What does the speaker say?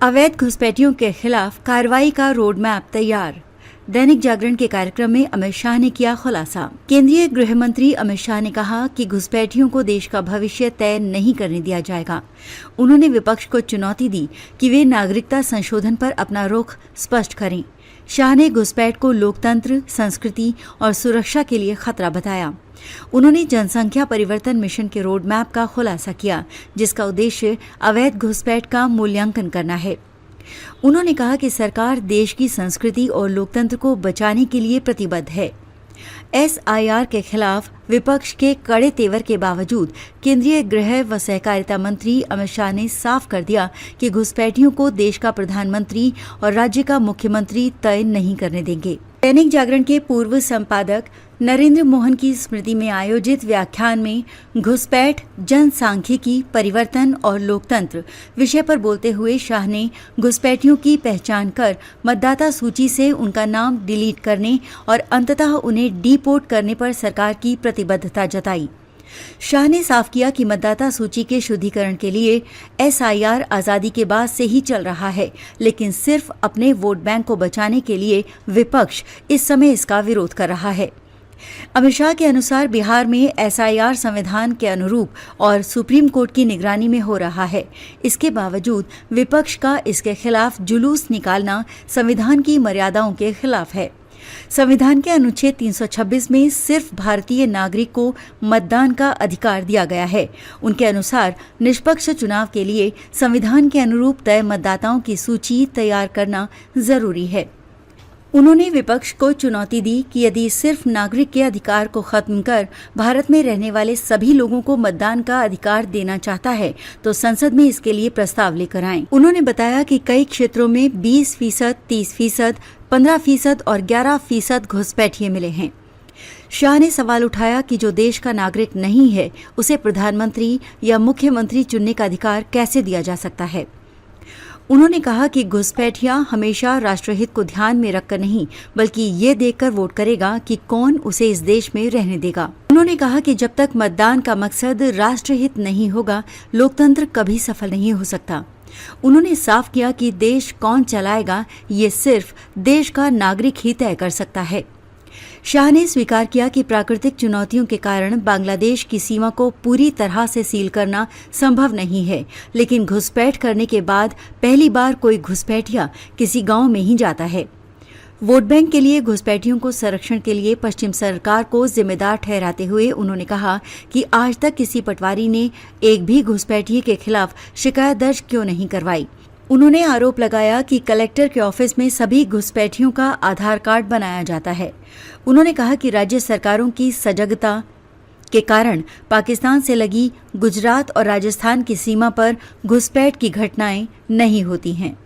अवैध घुसपैठियों के खिलाफ कार्रवाई का रोड मैप तैयार। दैनिक जागरण के कार्यक्रम में अमित शाह ने किया खुलासा। केंद्रीय गृह मंत्री अमित शाह ने कहा कि घुसपैठियों को देश का भविष्य तय नहीं करने दिया जाएगा। उन्होंने विपक्ष को चुनौती दी कि वे नागरिकता संशोधन पर अपना रुख स्पष्ट करें। शाह ने घुसपैठ को लोकतंत्र, संस्कृति और सुरक्षा के लिए खतरा बताया। उन्होंने जनसंख्या परिवर्तन मिशन के रोड मैप का खुलासा किया, जिसका उद्देश्य अवैध घुसपैठ का मूल्यांकन करना है। उन्होंने कहा कि सरकार देश की संस्कृति और लोकतंत्र को बचाने के लिए प्रतिबद्ध है। SIR के खिलाफ विपक्ष के कड़े तेवर के बावजूद केंद्रीय गृह व सहकारिता मंत्री अमित शाह ने साफ कर दिया कि घुसपैठियों को देश का प्रधानमंत्री और राज्य का मुख्यमंत्री तय नहीं करने देंगे। दैनिक जागरण के पूर्व संपादक नरेंद्र मोहन की स्मृति में आयोजित व्याख्यान में घुसपैठ, जनसांख्यिकी, परिवर्तन और लोकतंत्र विषय पर बोलते हुए शाह ने घुसपैठियों की पहचान कर मतदाता सूची से उनका नाम डिलीट करने और अंततः उन्हें डिपोर्ट करने पर सरकार की प्रतिबद्धता जताई। शाह ने साफ किया कि मतदाता सूची के शुद्धिकरण के लिए SIR आजादी के बाद से ही चल रहा है, लेकिन सिर्फ अपने वोट बैंक को बचाने के लिए विपक्ष इस समय इसका विरोध कर रहा है। अमित शाह के अनुसार बिहार में SIR संविधान के अनुरूप और सुप्रीम कोर्ट की निगरानी में हो रहा है। इसके बावजूद विपक्ष का इसके खिलाफ जुलूस निकालना संविधान की मर्यादाओं के खिलाफ है। संविधान के अनुच्छेद 326 में सिर्फ भारतीय नागरिक को मतदान का अधिकार दिया गया है। उनके अनुसार निष्पक्ष चुनाव के लिए संविधान के अनुरूप तय मतदाताओं की सूची तैयार करना जरूरी है। उन्होंने विपक्ष को चुनौती दी कि यदि सिर्फ नागरिक के अधिकार को खत्म कर भारत में रहने वाले सभी लोगों को मतदान का अधिकार देना चाहता है तो संसद में इसके लिए प्रस्ताव लेकर आएं। उन्होंने बताया कि कई क्षेत्रों में 20%, 30%, 15% और 11% घुसपैठिए मिले हैं। शाह ने सवाल उठाया कि जो देश का नागरिक नहीं है उसे प्रधानमंत्री या मुख्यमंत्री चुनने का अधिकार कैसे दिया जा सकता है। उन्होंने कहा कि घुसपैठिया हमेशा राष्ट्रहित को ध्यान में रखकर नहीं, बल्कि ये देखकर वोट करेगा कि कौन उसे इस देश में रहने देगा। उन्होंने कहा कि जब तक मतदान का मकसद राष्ट्रहित नहीं होगा, लोकतंत्र कभी सफल नहीं हो सकता। उन्होंने साफ किया कि देश कौन चलाएगा, ये सिर्फ देश का नागरिक ही तय कर सकता है। शाह ने स्वीकार किया कि प्राकृतिक चुनौतियों के कारण बांग्लादेश की सीमा को पूरी तरह से सील करना संभव नहीं है, लेकिन घुसपैठ करने के बाद पहली बार कोई घुसपैठिया किसी गांव में ही जाता है। वोट बैंक के लिए घुसपैठियों को संरक्षण के लिए पश्चिम सरकार को जिम्मेदार ठहराते हुए उन्होंने कहा कि आज तक किसी पटवारी ने एक भी घुसपैठिए के खिलाफ शिकायत दर्ज क्यों नहीं करवाई। उन्होंने आरोप लगाया कि कलेक्टर के ऑफिस में सभी घुसपैठियों का आधार कार्ड बनाया जाता है। उन्होंने कहा कि राज्य सरकारों की सजगता के कारण पाकिस्तान से लगी गुजरात और राजस्थान की सीमा पर घुसपैठ की घटनाएं नहीं होती हैं।